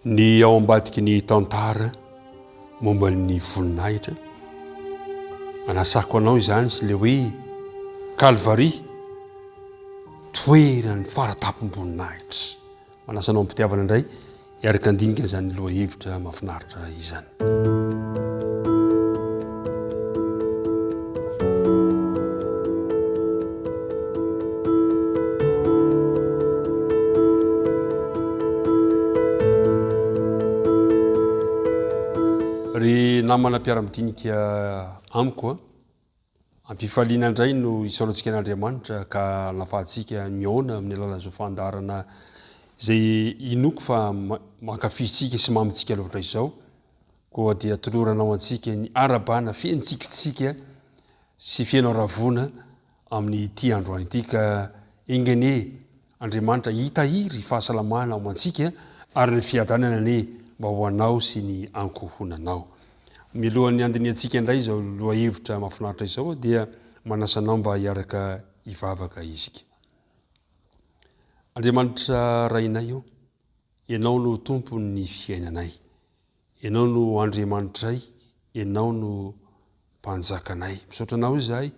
Ny ao ambadiky ny tantara momba ny voninahitra anasako anao izany sy le hoe Kalvari toerany faratapom-boninahitra. Manasanao ampitiavana indray hiaraka andinika izany lohahevitra mahafinaritra izany. Ry namana mpiara-midinika amiko ampifaliana indray no isaorantsika an'Andriamanitra ka nafahantsika miona amin'ny alalan'izao fandarana izay inoko fa mankafitsika sy mamitsika loatra izao, koa dia toloranao antsika ny arabana fiantsikitsika sy fiainao ravona amin'ny ity androany ity ka engene Andriamanitra hitahiry fahasalamana ao antsika ary ny fiadanana ne mba ho anao sy ny ankohonanao. Mialohan'ny andiniantsika indray izao lohahevitra mahafinaritra izao dia manasanao mba hiaraka hivavaka izika. Andriamanitra rainay ianao no tompon'ny fiainanay, ianao no Andriamanitray, ianao no mpanjakanay. Misaotra anao izahay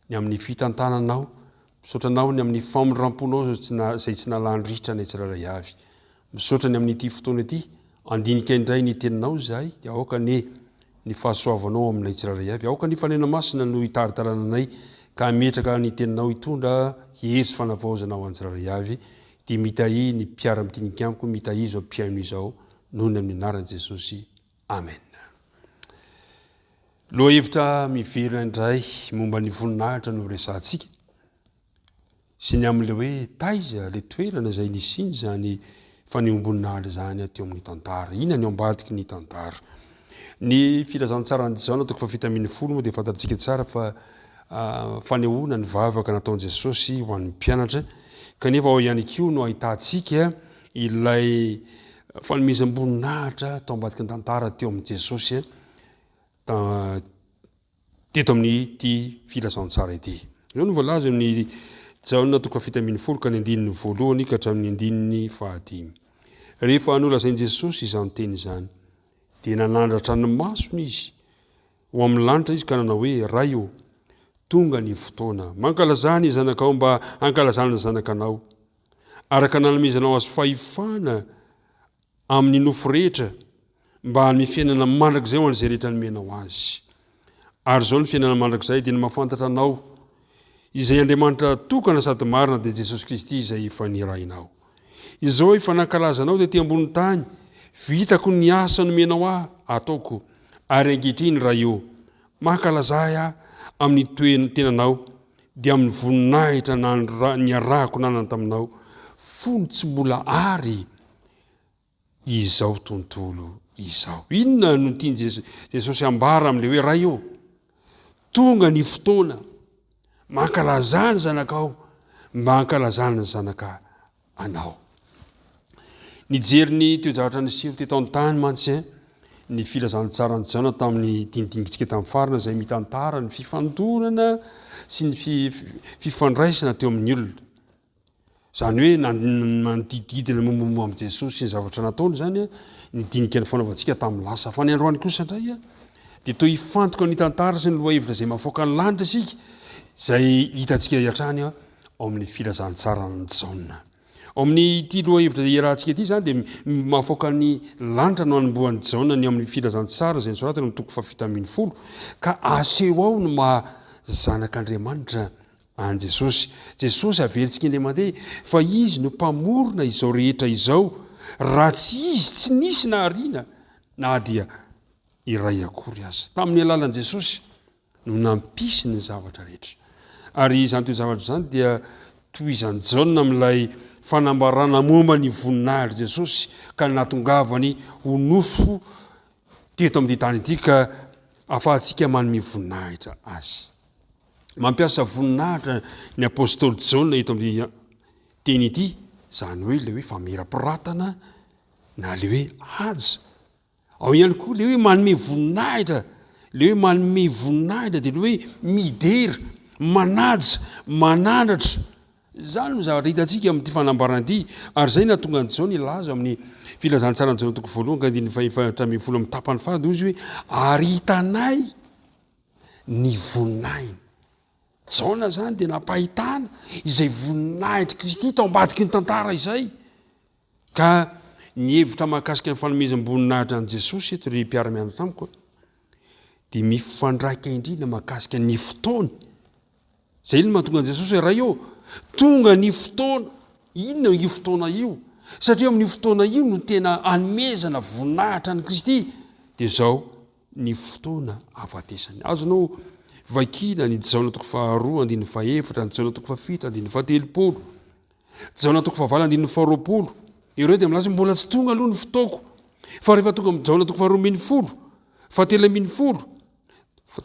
ny amin'ny fitantananao, misaotra anao ny amin'ny famondramponao izay tsy nalandritra ny tsiraray avy. Misaotra ny amin'ity fotoana ity, andinika indray ny teninao izahay, dia aoka ny fahasoavanao aminay tsiraray avy, aoka ny fanena masina no hitaritarananay ka metraka ny teninao hitondra hery sy fanavaozana ao an-tsiraray avy, dia mitahi ny mpiara-midinika amiko, mitahi izao mpiaino izao noho ny amin'ny anaran'i Jesosy. Amen. Lohahevitra miverina indray momba ny voninahitra no resantsika sy ny amin'ilay hoe taiza le toerana izay nisiny zany faneom-boninahitra zany teo amin'ny tantara. Inona ny ambadiky ny tantara? Ny filazantsara n'izao natao fa Tamin'ny moa dia fantatsika tsara fa fanehoana ny vavaka nataon'i Jesosy ho an'ny mpianatra, kanefa ao ihany koa no ahitantsika ilay fanomezam-boninahitra tao ambadiky ny tantara teo amin'i Jesosy teto amin'ny ity filazantsara ity. Izao no voalaza ny jaona toko fa Tamin'ny ka ny andininy voalohany ka hatramin'ny andininy fahadimy. Rehefa nolazain'i Jesosy izany teny izany, dia nanandratra ny masony izy ho amin'ny lanitra izy ka nanao hoe ray tonga ny fotoana, mankalazana ny zanakao mba hankalazana ny zanakanao, araka nanomezanao azy fahefana amin'ny nofo rehetra mba hanome fiainana mandrakizay ho an'izay rehetra nomenao azy. Ary izao ny fiainana mandrakizay dia ny mahafantatra anao izay Andriamanitra tokana sady marina dia Jesosy Kristy izay efa nirainao. Izao efa nankalazanao dia ambony tany, vitako ny asa nomenao ataoko, ary ankehitriny raha mankalazay amin'ny tenanao dia amin'ny voninahitra niarahako nanana taminao, fony tsy mbola ary izao tontolo izao. Inona no tiany Jesosy ambara amin'ilay hoe raha tonga ny fotoana, mankalazana ny zanakao, mankalazana ny zanaka anao. Nijery ny toejavatra niseho teto an-tany mantsy ny filazantsara ny jaona tamin'ny dinidinitsika tamin'ny farina izay mitantara ny fifandonana sy ny fifandraisana teo amin'ny olona. Zany hoe manodididina mombamomba amin'i Jesosy sy ny zavatra nataony zany ny dinika ny fanaovantsika tamin'ny lasa. Fa ny androany kosa indray dia toa hifantoka ny tantara sy ny lohahevitra izay mahafoaka ny lanitra isika izay hitantsika hiatrany ao amin'ny filazantsara ny jaona. Ao amin'ny ity lohahevitra iarahantsika ity zany dia mahafoaka ny lanitra no anombohan'ny jaona ny amin'ny filazantsara izay nisoratana amin'ny toko fa Tamin'ny ka aseho ao no mahazanak'Andriamanitra an Jesosy. Jesosy averintsika indray mandeha fa izy no mpamorona izao rehetra izao, raha tsy izy tsy nisy na ariana na dia iray akory azy. Tamin'ny alalan'i Jesosy no nampisy ny zavatra rehetra. Ary izany toy zavatra izany dia tohizany jaona amin'ilay fanambarana momba ny voninahitra Jesosy ka natongavany ho nofo teto amin'ity tany ity ka afahantsika manome voninahitra azy. Mampiasa voninahitra ny apôstôly Jaona eto amin'ny teny ity, zany hoe le hoe famera-piratana na le hoe haja. Ao ihany koa le hoe manome voninahitra, le hoe manome voninahitra dia le hoe midera, manaja, manandratra zany no zavatra hitantsika amin'ity fanambarana ity ary zay natonga an'izao ny laza amin'ny filazantsara n'izao toko voalohany ka andiny fahefatra amby folo amin'ny tapany farany izy hoe ary hitanay ny voninahitra jaona zany dia nampahitana izay voninahitra Kristy tao ambadiky ny tantara izay ka ny hevitra mahakasika ny fanomezam-boninahitra an' Jesosy eto ry mpiara-mianatra amiko dia mifandraika indrindra mahakasika ny fotoana zay no mahatonga an' Jesosy hoe raha eo tonga ny fotoana inona io fotoana io satria amin'ny fotoana io no tena anomezana voninahitra ny Kristy dia zao ny fotoana afatesany azonao vakina ny jaona toko faharoa andiny fahefatra ny jaona toko fafito andiny fahatelopolo jaona toko fahavalo andiny faharoapolo ireo dia milaza mbola tsy tonga aloha ny fotoako fa rehefa tonga amin'ny jaona toko faharoa ambin'ny folo fahatelo ambin'ny folo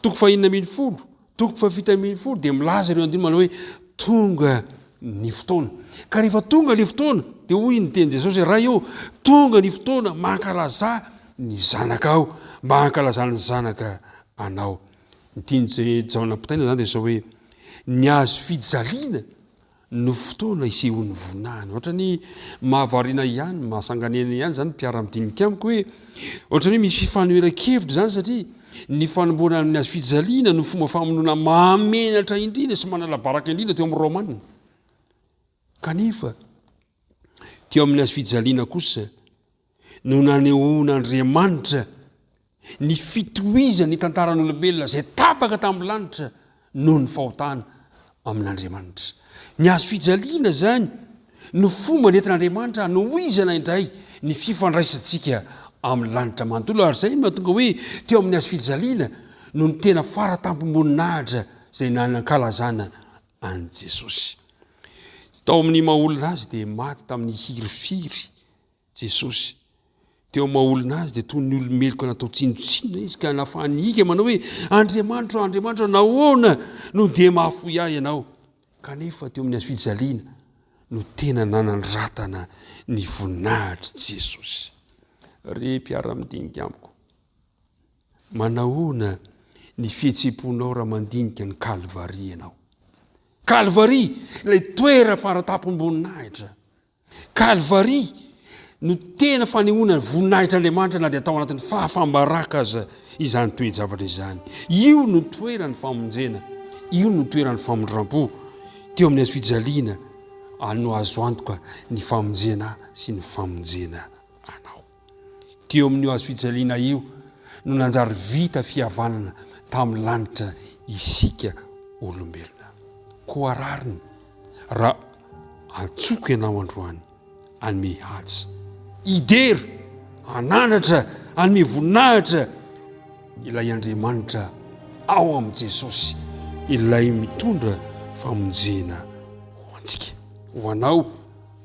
toko fahenina ambin'ny folo toko fafito ambin'ny folo dia milaza ireo andiny manao hoe tonga ny fotoana ka rehefa tonga ny fotoana dia hoy ny teny Jesosy raha eo tonga ny fotoana mankalaza ny zanaka aho mba hankalaza ny zanaka anao nytiany jaona-pitaina zany dia zao hoe ny azo fijaliana no fotoana isehon'ny voninahitra ohatra ny mahavarina ihany mahasanganena ihany zany mpiara-midinika amiko hoe ohatra ny hoe misy fifanoeran-kevitra zany satria ny fanomboana amin'ny azo fijaliana no fomba famonoana mahamenatra indrindra sy manalabaraka indrindra teo amin'ny Romanina kanefa teo amin'ny azo fijaliana kosa no nanehoan'Andriamanitra ny fitohizany tantaran'olombelona zay tapaka tamin'ny lanitra noho ny fahotana amin'Andriamanitra ny azo fijaliana zany no fomba nentin'Andriamanitra hanohizana indray ny fifandraisantsika amin'ny lanitra manontolo ary zay mahatonga hoe teo amin'ny azo fijaliana no ny tena faratampom-boninahitra zay nanankalazana an' Jesosy tao amin'ny mahaolona azy dia maty tamin'ny hirifiry Jesosy teo mahaolona azy dia toy ny olomeloka natao tsinotsinona izy ka nafahanyika manao hoe Andriamanitra nahoana no dia mahafoy ahy ianao kanefa teo amin'ny azo fijaliana no tena nanandratana ny voninahitra Jesosy re mpiara-midinika amiko manahoana ny fihetseponao raha mandinika ny Kalvari ianao Kalvari ilay toera faratampom-boninahitra Kalvari no tena fanehoana ny voninahitr'Andriamanitra na dia atao anatin'ny fahafambaraka aza izany toe-javatra izany io no toerany famonjena io no toerany famondram-po teo amin'ny azo fijaliana no azo antoka ny famonjena sy ny famonjena anao teo amin'ny azo fijaliana io no nanjary vita fihavanana tamin'ny lanitra isika olombelona koa rariny raha antsoka ianao androany anome hatsy idery ananatra anome voninahitra ilay Andriamanitra ao amin'i Jesosy ilay mitondra famonjena ho antsika ho anao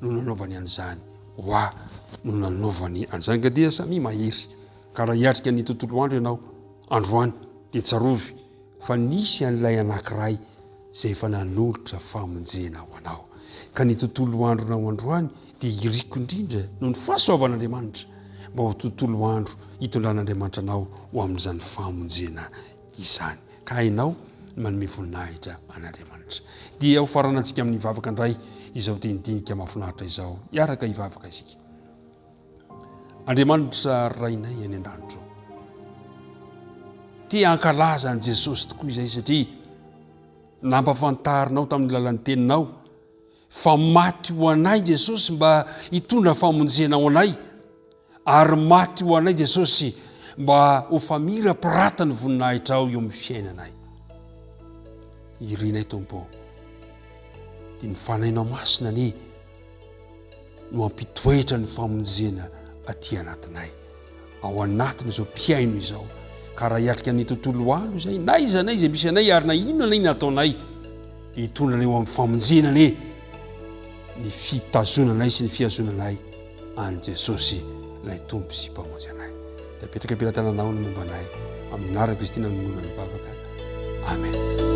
no nanaovany an'izany ho aho no nanaovany an'izany ka dia samy mahery ka raha hiatrika ny tontolo andro ianao androany dia tsarovy fa nisy an'ilay anankiray zay efa nanolotra famonjena ho anao ka ny tontolo andronao androany dia iriko indrindra noho ny fahasoavan'Andriamanitra mba ho tontolo andro hitondran'Andriamanitra anao ho amin'izany famonjena izany ka hainao manome voninahitra an'Andriamanitra dia ho faranantsika amin'ny vavaka indray izao tenidinika mahafinaritra izao hiaraka hivavaka isika Andriamanitra rainay any an-danitra tia ankalaza an' Jesosy tokoa izay satria nampafantarinao tamin'ny lalan'ny teninao fa maty ho anay Jesosy mba hitondra famonjena ho anay ary maty ho anay Jesosy mba ho famira-pirata ny voninahitra ao eo amin'ny fiainanay irinay tompo dia ny fanainao masina ny no ampitoetra ny famonjena aty anatinay ao anatiny izao mpiaino izao ka raha hiatrika ny tontolo andro izay na izanay izay misy anay ary na inona na iny ataonay dia hitondranay ho amin'ny famonjenany ny fitazonanay sy ny fihazonanay an' Jesosy ilay tompo sy mpamonjy anay dia apetraka ampilatananao ny momba anay amin'ny anarana Kristina no monina ny vavaka amen